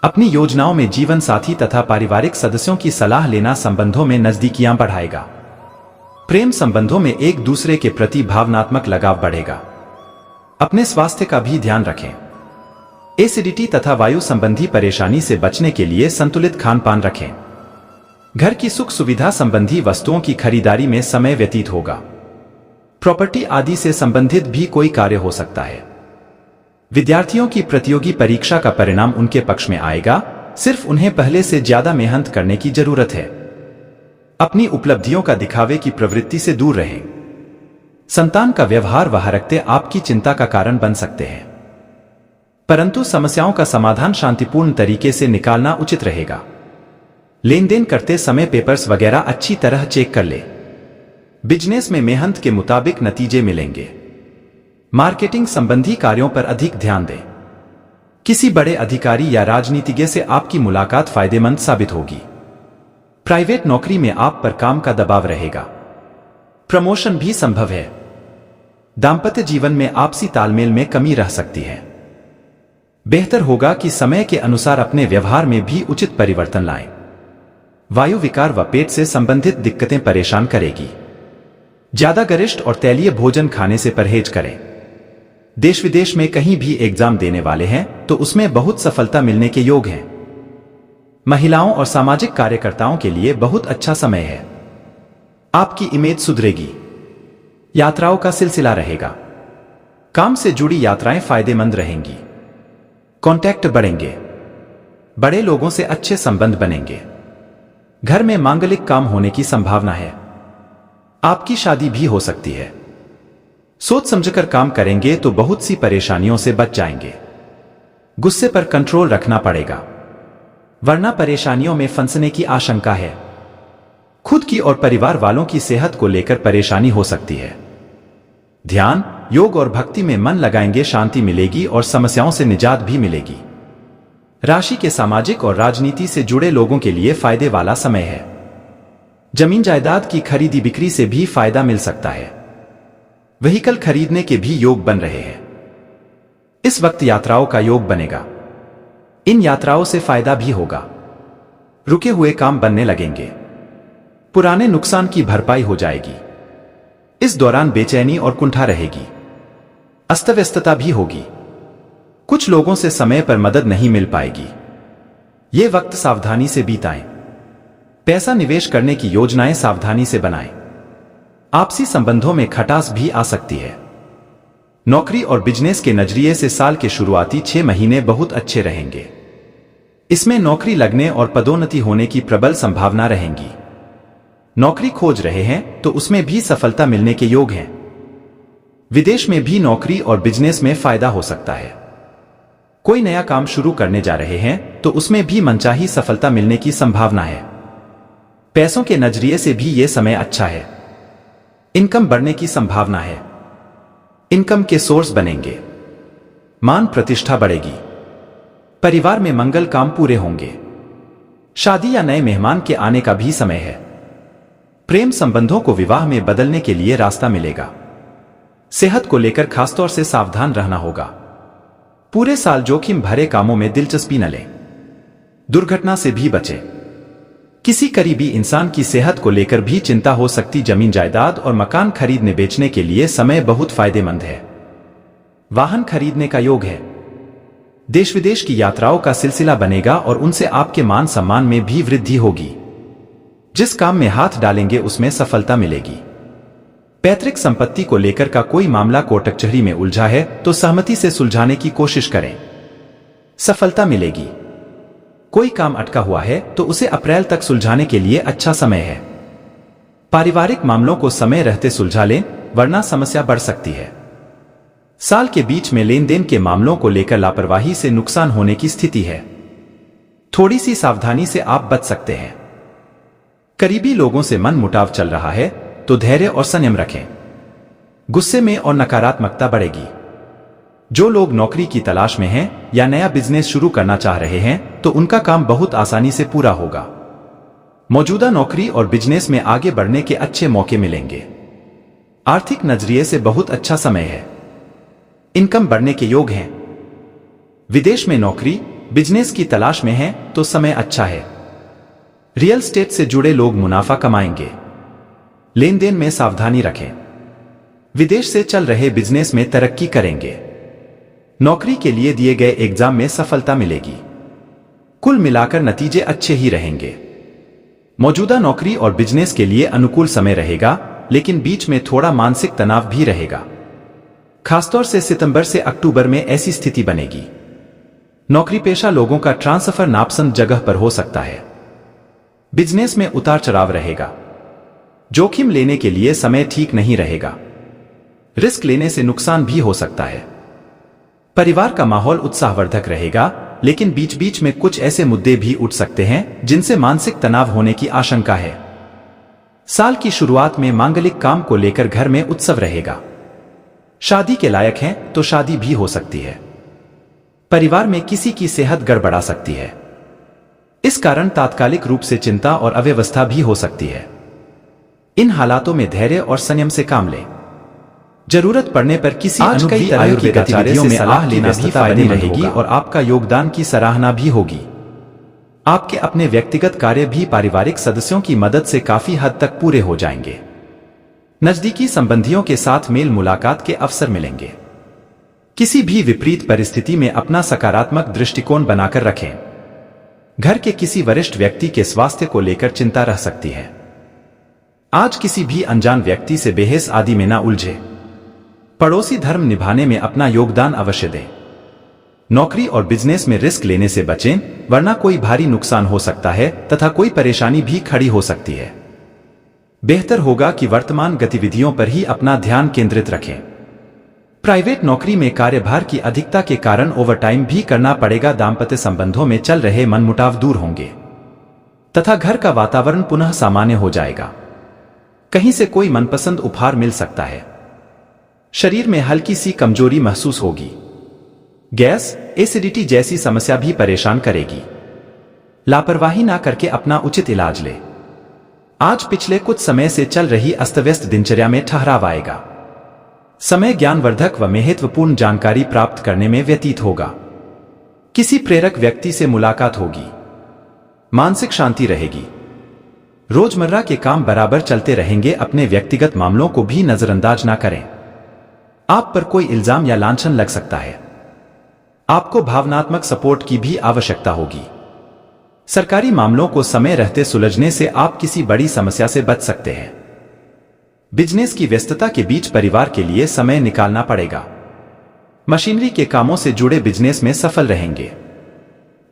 अपनी योजनाओं में जीवन साथी तथा पारिवारिक सदस्यों की सलाह लेना संबंधों में नजदीकियां बढ़ाएगा। प्रेम संबंधों में एक दूसरे के प्रति भावनात्मक लगाव बढ़ेगा। अपने स्वास्थ्य का भी ध्यान रखें। एसिडिटी तथा वायु संबंधी परेशानी से बचने के लिए संतुलित खानपान रखें। घर की सुख सुविधा संबंधी वस्तुओं की खरीदारी में समय व्यतीत होगा। प्रॉपर्टी आदि से संबंधित भी कोई कार्य हो सकता है। विद्यार्थियों की प्रतियोगी परीक्षा का परिणाम उनके पक्ष में आएगा, सिर्फ उन्हें पहले से ज्यादा मेहनत करने की जरूरत है। अपनी उपलब्धियों का दिखावे की प्रवृत्ति से दूर रहें। संतान का व्यवहार व हरकतें आपकी चिंता का कारण बन सकते हैं, परंतु समस्याओं का समाधान शांतिपूर्ण तरीके से निकालना उचित रहेगा। लेन देन करते समय पेपर्स वगैरह अच्छी तरह चेक कर ले। बिजनेस में मेहनत के मुताबिक नतीजे मिलेंगे। मार्केटिंग संबंधी कार्यों पर अधिक ध्यान दें। किसी बड़े अधिकारी या राजनीतिज्ञ से आपकी मुलाकात फायदेमंद साबित होगी। प्राइवेट नौकरी में आप पर काम का दबाव रहेगा। प्रमोशन भी संभव है। दांपत्य जीवन में आपसी तालमेल में कमी रह सकती है। बेहतर होगा कि समय के अनुसार अपने व्यवहार में भी उचित परिवर्तन लाएं। वायु विकार व पेट से संबंधित दिक्कतें परेशान करेगी। ज्यादा गरिष्ठ और तैलीय भोजन खाने से परहेज करें। देश विदेश में कहीं भी एग्जाम देने वाले हैं तो उसमें बहुत सफलता मिलने के योग हैं। महिलाओं और सामाजिक कार्यकर्ताओं के लिए बहुत अच्छा समय है। आपकी इमेज सुधरेगी। यात्राओं का सिलसिला रहेगा। काम से जुड़ी यात्राएं फायदेमंद रहेंगी। कॉन्टैक्ट बढ़ेंगे। बड़े लोगों से अच्छे संबंध बनेंगे। घर में मांगलिक काम होने की संभावना है। आपकी शादी भी हो सकती है। सोच समझकर काम करेंगे तो बहुत सी परेशानियों से बच जाएंगे। गुस्से पर कंट्रोल रखना पड़ेगा, वरना परेशानियों में फंसने की आशंका है। खुद की और परिवार वालों की सेहत को लेकर परेशानी हो सकती है। ध्यान, योग और भक्ति में मन लगाएंगे, शांति मिलेगी और समस्याओं से निजात भी मिलेगी। राशि के सामाजिक और राजनीति से जुड़े लोगों के लिए फायदे वाला समय है। जमीन जायदाद की खरीदी बिक्री से भी फायदा मिल सकता है। व्हीकल खरीदने के भी योग बन रहे हैं। इस वक्त यात्राओं का योग बनेगा। इन यात्राओं से फायदा भी होगा। रुके हुए काम बनने लगेंगे। पुराने नुकसान की भरपाई हो जाएगी। इस दौरान बेचैनी और कुंठा रहेगी। अस्तव्यस्तता भी होगी। कुछ लोगों से समय पर मदद नहीं मिल पाएगी। ये वक्त सावधानी से बिताएं। पैसा निवेश करने की योजनाएं सावधानी से बनाएं। आपसी संबंधों में खटास भी आ सकती है। नौकरी और बिजनेस के नजरिए से साल के शुरुआती 6 महीने बहुत अच्छे रहेंगे। इसमें नौकरी लगने और पदोन्नति होने की प्रबल संभावना रहेंगी। नौकरी खोज रहे हैं तो उसमें भी सफलता मिलने के योग हैं। विदेश में भी नौकरी और बिजनेस में फायदा हो सकता है। कोई नया काम शुरू करने जा रहे हैं तो उसमें भी मनचाही सफलता मिलने की संभावना है। पैसों के नजरिए से भी यह समय अच्छा है। इनकम बढ़ने की संभावना है। इनकम के सोर्स बनेंगे। मान प्रतिष्ठा बढ़ेगी। परिवार में मंगल काम पूरे होंगे। शादी या नए मेहमान के आने का भी समय है। प्रेम संबंधों को विवाह में बदलने के लिए रास्ता मिलेगा। सेहत को लेकर खासतौर से सावधान रहना होगा। पूरे साल जोखिम भरे कामों में दिलचस्पी न लें। दुर्घटना से भी बचें। किसी करीबी इंसान की सेहत को लेकर भी चिंता हो सकती। जमीन जायदाद और मकान खरीदने बेचने के लिए समय बहुत फायदेमंद है। वाहन खरीदने का योग है। देश विदेश की यात्राओं का सिलसिला बनेगा और उनसे आपके मान सम्मान में भी वृद्धि होगी। जिस काम में हाथ डालेंगे उसमें सफलता मिलेगी। पैतृक संपत्ति को लेकर का कोई मामला कोर्ट कचहरी में उलझा है तो सहमति से सुलझाने की कोशिश करें। सफलता मिलेगी। कोई काम अटका हुआ है तो उसे अप्रैल तक सुलझाने के लिए अच्छा समय है। पारिवारिक मामलों को समय रहते सुलझा लें, वरना समस्या बढ़ सकती है। साल के बीच में लेन देन के मामलों को लेकर लापरवाही से नुकसान होने की स्थिति है। थोड़ी सी सावधानी से आप बच सकते हैं। करीबी लोगों से मन मुटाव चल रहा है तो धैर्य और संयम रखें। गुस्से में और नकारात्मकता बढ़ेगी। जो लोग नौकरी की तलाश में हैं या नया बिजनेस शुरू करना चाह रहे हैं तो उनका काम बहुत आसानी से पूरा होगा। मौजूदा नौकरी और बिजनेस में आगे बढ़ने के अच्छे मौके मिलेंगे। आर्थिक नजरिए से बहुत अच्छा समय है। इनकम बढ़ने के योग हैं। विदेश में नौकरी, बिजनेस की तलाश में हैं तो समय अच्छा है। रियल एस्टेट से जुड़े लोग मुनाफा कमाएंगे। लेन देन में सावधानी रखें। विदेश से चल रहे बिजनेस में तरक्की करेंगे। नौकरी के लिए दिए गए एग्जाम में सफलता मिलेगी। कुल मिलाकर नतीजे अच्छे ही रहेंगे। मौजूदा नौकरी और बिजनेस के लिए अनुकूल समय रहेगा। लेकिन बीच में थोड़ा मानसिक तनाव भी रहेगा। खासतौर से सितंबर से अक्टूबर में ऐसी स्थिति बनेगी। नौकरी पेशा लोगों का ट्रांसफर नापसंद जगह पर हो सकता है। बिजनेस में उतार चढ़ाव रहेगा। जोखिम लेने के लिए समय ठीक नहीं रहेगा। रिस्क लेने से नुकसान भी हो सकता है। परिवार का माहौल उत्साहवर्धक रहेगा, लेकिन बीच बीच में कुछ ऐसे मुद्दे भी उठ सकते हैं जिनसे मानसिक तनाव होने की आशंका है। साल की शुरुआत में मांगलिक काम को लेकर घर में उत्सव रहेगा। शादी के लायक हैं तो शादी भी हो सकती है। परिवार में किसी की सेहत गड़बड़ा सकती है। इस कारण तात्कालिक रूप से चिंता और अव्यवस्था भी हो सकती है। इन हालातों में धैर्य और संयम से काम लें। जरूरत पड़ने पर किसी अनुभवी आयुर्वेद आचार्य से सलाह लेना भी फायदेमंद रहेगी और आपका योगदान की सराहना भी होगी। आपके अपने व्यक्तिगत कार्य भी पारिवारिक सदस्यों की मदद से काफी हद तक पूरे हो जाएंगे। नजदीकी संबंधियों के साथ मेल मुलाकात के अवसर मिलेंगे। किसी भी विपरीत परिस्थिति में अपना सकारात्मक दृष्टिकोण बनाकर रखें। घर के किसी वरिष्ठ व्यक्ति के स्वास्थ्य को लेकर चिंता रह सकती है। आज किसी भी अनजान व्यक्ति से बहस आदि में न उलझे। पड़ोसी धर्म निभाने में अपना योगदान अवश्य दें। नौकरी और बिजनेस में रिस्क लेने से बचें, वरना कोई भारी नुकसान हो सकता है तथा कोई परेशानी भी खड़ी हो सकती है। बेहतर होगा कि वर्तमान गतिविधियों पर ही अपना ध्यान केंद्रित रखें। प्राइवेट नौकरी में कार्यभार की अधिकता के कारण ओवरटाइम भी करना पड़ेगा। दांपत्य संबंधों में चल रहे मनमुटाव दूर होंगे तथा घर का वातावरण पुनः सामान्य हो जाएगा। कहीं से कोई मनपसंद उपहार मिल सकता है। शरीर में हल्की सी कमजोरी महसूस होगी। गैस, एसिडिटी जैसी समस्या भी परेशान करेगी। लापरवाही ना करके अपना उचित इलाज ले। आज पिछले कुछ समय से चल रही अस्तव्यस्त दिनचर्या में ठहराव आएगा। समय ज्ञानवर्धक व महत्वपूर्ण जानकारी प्राप्त करने में व्यतीत होगा। किसी प्रेरक व्यक्ति से मुलाकात होगी। मानसिक शांति रहेगी। रोजमर्रा के काम बराबर चलते रहेंगे। अपने व्यक्तिगत मामलों को भी नजरअंदाज ना करें। आप पर कोई इल्जाम या लांछन लग सकता है। आपको भावनात्मक सपोर्ट की भी आवश्यकता होगी। सरकारी मामलों को समय रहते सुलझने से आप किसी बड़ी समस्या से बच सकते हैं। बिजनेस की व्यस्तता के बीच परिवार के लिए समय निकालना पड़ेगा। मशीनरी के कामों से जुड़े बिजनेस में सफल रहेंगे।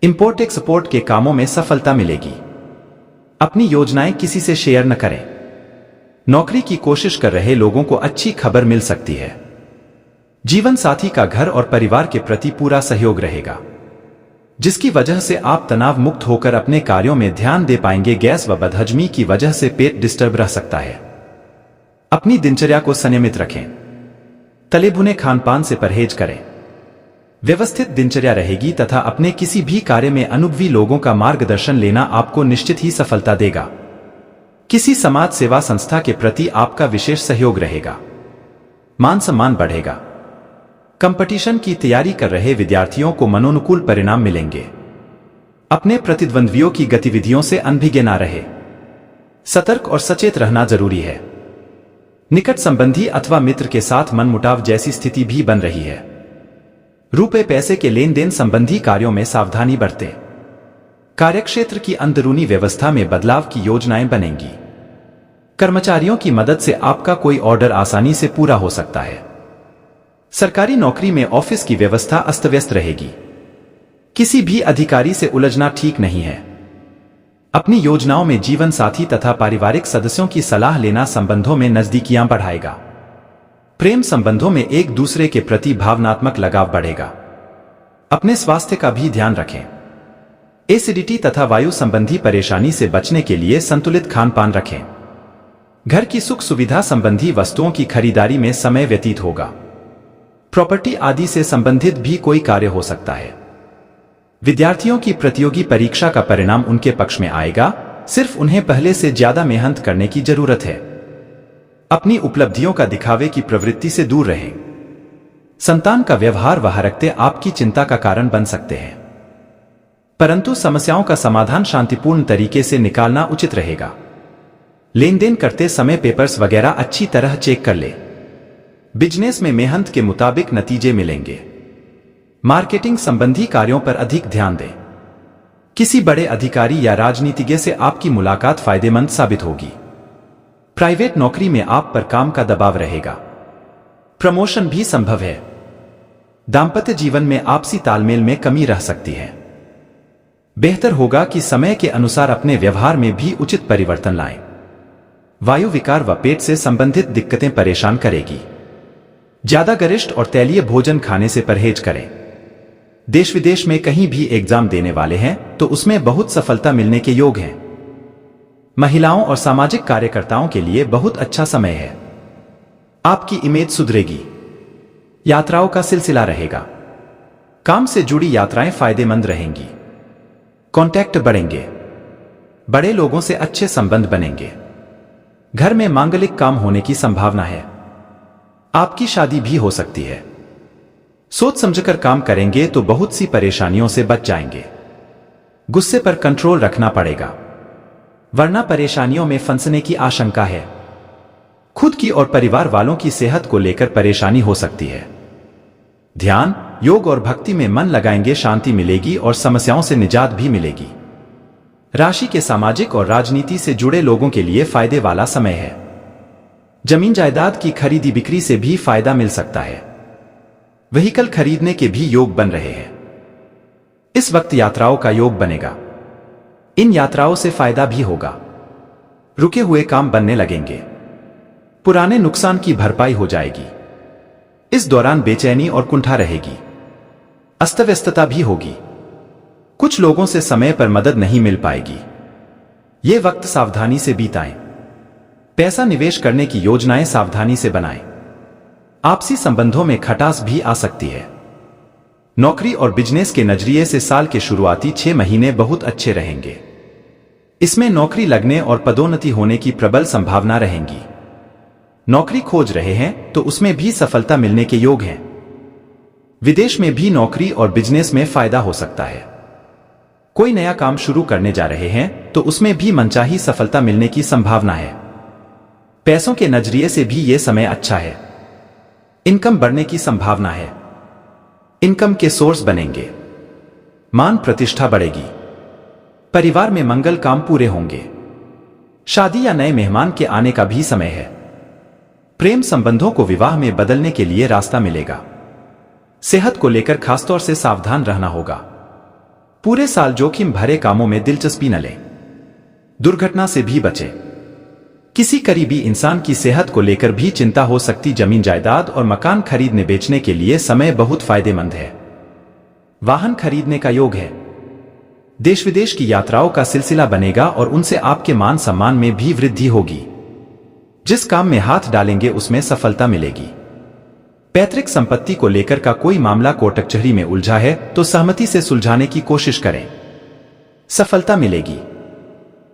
इंपोर्ट एक्सपोर्ट के कामों में सफलता मिलेगी। अपनी योजनाएं किसी से शेयर न करें। नौकरी की कोशिश कर रहे लोगों को अच्छी खबर मिल सकती है। जीवन साथी का घर और परिवार के प्रति पूरा सहयोग रहेगा, जिसकी वजह से आप तनाव मुक्त होकर अपने कार्यों में ध्यान दे पाएंगे। गैस व बदहजमी की वजह से पेट डिस्टर्ब रह सकता है। अपनी दिनचर्या को संयमित रखें। तले भुने खानपान से परहेज करें। व्यवस्थित दिनचर्या रहेगी तथा अपने किसी भी कार्य में अनुभवी लोगों का मार्गदर्शन लेना आपको निश्चित ही सफलता देगा। किसी समाज सेवा संस्था के प्रति आपका विशेष सहयोग रहेगा। मान सम्मान बढ़ेगा। कंपटीशन की तैयारी कर रहे विद्यार्थियों को मनोनुकूल परिणाम मिलेंगे। अपने प्रतिद्वंद्वियों की गतिविधियों से अनभिज्ञ ना रहे। सतर्क और सचेत रहना जरूरी है। निकट संबंधी अथवा मित्र के साथ मनमुटाव जैसी स्थिति भी बन रही है। रुपए पैसे के लेन देन संबंधी कार्यों में सावधानी बरतें। कार्यक्षेत्र की अंदरूनी व्यवस्था में बदलाव की योजनाएं बनेंगी। कर्मचारियों की मदद से आपका कोई ऑर्डर आसानी से पूरा हो सकता है। सरकारी नौकरी में ऑफिस की व्यवस्था अस्तव्यस्त रहेगी। किसी भी अधिकारी से उलझना ठीक नहीं है। अपनी योजनाओं में जीवन साथी तथा पारिवारिक सदस्यों की सलाह लेना संबंधों में नजदीकियां बढ़ाएगा। प्रेम संबंधों में एक दूसरे के प्रति भावनात्मक लगाव बढ़ेगा। अपने स्वास्थ्य का भी ध्यान रखें। एसिडिटी तथा वायु संबंधी परेशानी से बचने के लिए संतुलित खानपान रखें। घर की सुख सुविधा संबंधी वस्तुओं की खरीदारी में समय व्यतीत होगा। प्रॉपर्टी आदि से संबंधित भी कोई कार्य हो सकता है। विद्यार्थियों की प्रतियोगी परीक्षा का परिणाम उनके पक्ष में आएगा। सिर्फ उन्हें पहले से ज्यादा मेहनत करने की जरूरत है। अपनी उपलब्धियों का दिखावे की प्रवृत्ति से दूर रहें। संतान का व्यवहार व हरकतें आपकी चिंता का कारण बन सकते हैं, परंतु समस्याओं का समाधान शांतिपूर्ण तरीके से निकालना उचित रहेगा। लेन देन करते समय पेपर्स वगैरह अच्छी तरह चेक कर ले। बिजनेस में मेहनत के मुताबिक नतीजे मिलेंगे। मार्केटिंग संबंधी कार्यों पर अधिक ध्यान दें। किसी बड़े अधिकारी या राजनीतिज्ञ से आपकी मुलाकात फायदेमंद साबित होगी। प्राइवेट नौकरी में आप पर काम का दबाव रहेगा। प्रमोशन भी संभव है। दांपत्य जीवन में आपसी तालमेल में कमी रह सकती है। बेहतर होगा कि समय के अनुसार अपने व्यवहार में भी उचित परिवर्तन लाएं। वायु विकार व पेट से संबंधित दिक्कतें परेशान करेगी। ज्यादा गरिष्ठ और तैलीय भोजन खाने से परहेज करें। देश विदेश में कहीं भी एग्जाम देने वाले हैं तो उसमें बहुत सफलता मिलने के योग हैं। महिलाओं और सामाजिक कार्यकर्ताओं के लिए बहुत अच्छा समय है। आपकी इमेज सुधरेगी। यात्राओं का सिलसिला रहेगा। काम से जुड़ी यात्राएं फायदेमंद रहेंगी। कॉन्टैक्ट बढ़ेंगे। बड़े लोगों से अच्छे संबंध बनेंगे। घर में मांगलिक काम होने की संभावना है। आपकी शादी भी हो सकती है। सोच समझकर काम करेंगे तो बहुत सी परेशानियों से बच जाएंगे। गुस्से पर कंट्रोल रखना पड़ेगा, वरना परेशानियों में फंसने की आशंका है। खुद की और परिवार वालों की सेहत को लेकर परेशानी हो सकती है। ध्यान, योग और भक्ति में मन लगाएंगे, शांति मिलेगी और समस्याओं से निजात भी मिलेगी। राशि के सामाजिक और राजनीति से जुड़े लोगों के लिए फायदे वाला समय है। जमीन जायदाद की खरीदी बिक्री से भी फायदा मिल सकता है। व्हीकल खरीदने के भी योग बन रहे हैं। इस वक्त यात्राओं का योग बनेगा। इन यात्राओं से फायदा भी होगा। रुके हुए काम बनने लगेंगे। पुराने नुकसान की भरपाई हो जाएगी। इस दौरान बेचैनी और कुंठा रहेगी। अस्तव्यस्तता भी होगी। कुछ लोगों से समय पर मदद नहीं मिल पाएगी। ये वक्त सावधानी से बीताएं। पैसा निवेश करने की योजनाएं सावधानी से बनाएं। आपसी संबंधों में खटास भी आ सकती है। नौकरी और बिजनेस के नजरिए से साल के शुरुआती 6 महीने बहुत अच्छे रहेंगे। इसमें नौकरी लगने और पदोन्नति होने की प्रबल संभावना रहेंगी। नौकरी खोज रहे हैं तो उसमें भी सफलता मिलने के योग हैं। विदेश में भी नौकरी और बिजनेस में फायदा हो सकता है। कोई नया काम शुरू करने जा रहे हैं तो उसमें भी मनचाही सफलता मिलने की संभावना है। पैसों के नजरिए से भी यह समय अच्छा है। इनकम बढ़ने की संभावना है। इनकम के सोर्स बनेंगे। मान प्रतिष्ठा बढ़ेगी। परिवार में मंगल काम पूरे होंगे। शादी या नए मेहमान के आने का भी समय है। प्रेम संबंधों को विवाह में बदलने के लिए रास्ता मिलेगा। सेहत को लेकर खासतौर से सावधान रहना होगा। पूरे साल जोखिम भरे कामों में दिलचस्पी न लें। दुर्घटना से भी बचें। किसी करीबी इंसान की सेहत को लेकर भी चिंता हो सकती। जमीन जायदाद और मकान खरीदने बेचने के लिए समय बहुत फायदेमंद है। वाहन खरीदने का योग है। देश विदेश की यात्राओं का सिलसिला बनेगा और उनसे आपके मान सम्मान में भी वृद्धि होगी। जिस काम में हाथ डालेंगे उसमें सफलता मिलेगी। पैतृक संपत्ति को लेकर का कोई मामला कोर्ट कचहरी में उलझा है तो सहमति से सुलझाने की कोशिश करें। सफलता मिलेगी।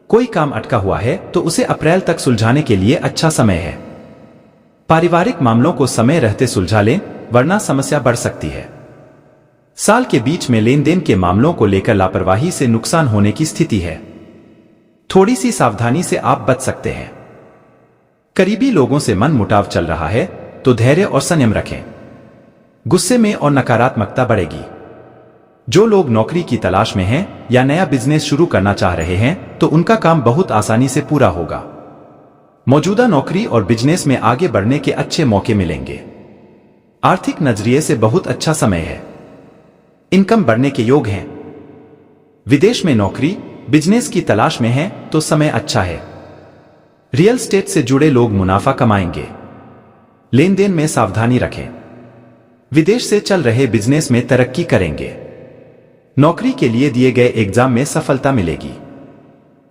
कोई काम अटका हुआ है तो उसे अप्रैल तक सुलझाने के लिए अच्छा समय है। पारिवारिक मामलों को समय रहते सुलझा लें, वरना समस्या बढ़ सकती है। साल के बीच में लेन देन के मामलों को लेकर लापरवाही से नुकसान होने की स्थिति है। थोड़ी सी सावधानी से आप बच सकते हैं। करीबी लोगों से मन मुटाव चल रहा है तो धैर्य और संयम रखें। गुस्से में और नकारात्मकता बढ़ेगी। जो लोग नौकरी की तलाश में हैं या नया बिजनेस शुरू करना चाह रहे हैं तो उनका काम बहुत आसानी से पूरा होगा। मौजूदा नौकरी और बिजनेस में आगे बढ़ने के अच्छे मौके मिलेंगे। आर्थिक नजरिए से बहुत अच्छा समय है। इनकम बढ़ने के योग हैं। विदेश में नौकरी, बिजनेस की तलाश में हैं तो समय अच्छा है। रियल एस्टेट से जुड़े लोग मुनाफा कमाएंगे। लेन देन में सावधानी रखें। विदेश से चल रहे बिजनेस में तरक्की करेंगे। नौकरी के लिए दिए गए एग्जाम में सफलता मिलेगी।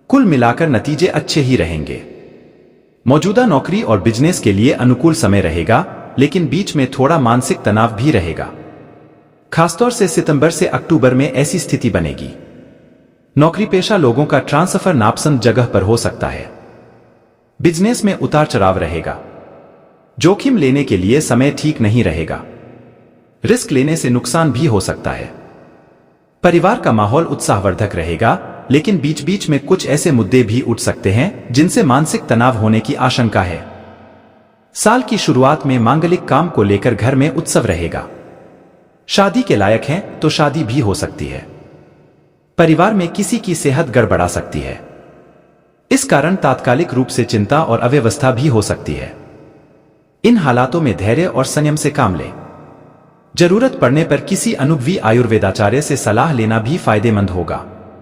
कुल मिलाकर नतीजे अच्छे ही रहेंगे। मौजूदा नौकरी और बिजनेस के लिए अनुकूल समय रहेगा, लेकिन बीच में थोड़ा मानसिक तनाव भी रहेगा। खासतौर से सितंबर से अक्टूबर में ऐसी स्थिति बनेगी। नौकरी पेशा लोगों का ट्रांसफर नापसंद जगह पर हो सकता है। बिजनेस में उतार चढ़ाव रहेगा। जोखिम लेने के लिए समय ठीक नहीं रहेगा। रिस्क लेने से नुकसान भी हो सकता है। परिवार का माहौल उत्साहवर्धक रहेगा, लेकिन बीच बीच में कुछ ऐसे मुद्दे भी उठ सकते हैं जिनसे मानसिक तनाव होने की आशंका है। साल की शुरुआत में मांगलिक काम को लेकर घर में उत्सव रहेगा। शादी के लायक हैं तो शादी भी हो सकती है। परिवार में किसी की सेहत गड़बड़ा सकती है। इस कारण तात्कालिक रूप से चिंता और अव्यवस्था भी हो सकती है। इन हालातों में धैर्य और संयम से काम लें। जरूरत पड़ने पर किसी अनुभवी आयुर्वेदाचार्य से सलाह लेना भी फायदेमंद होगा।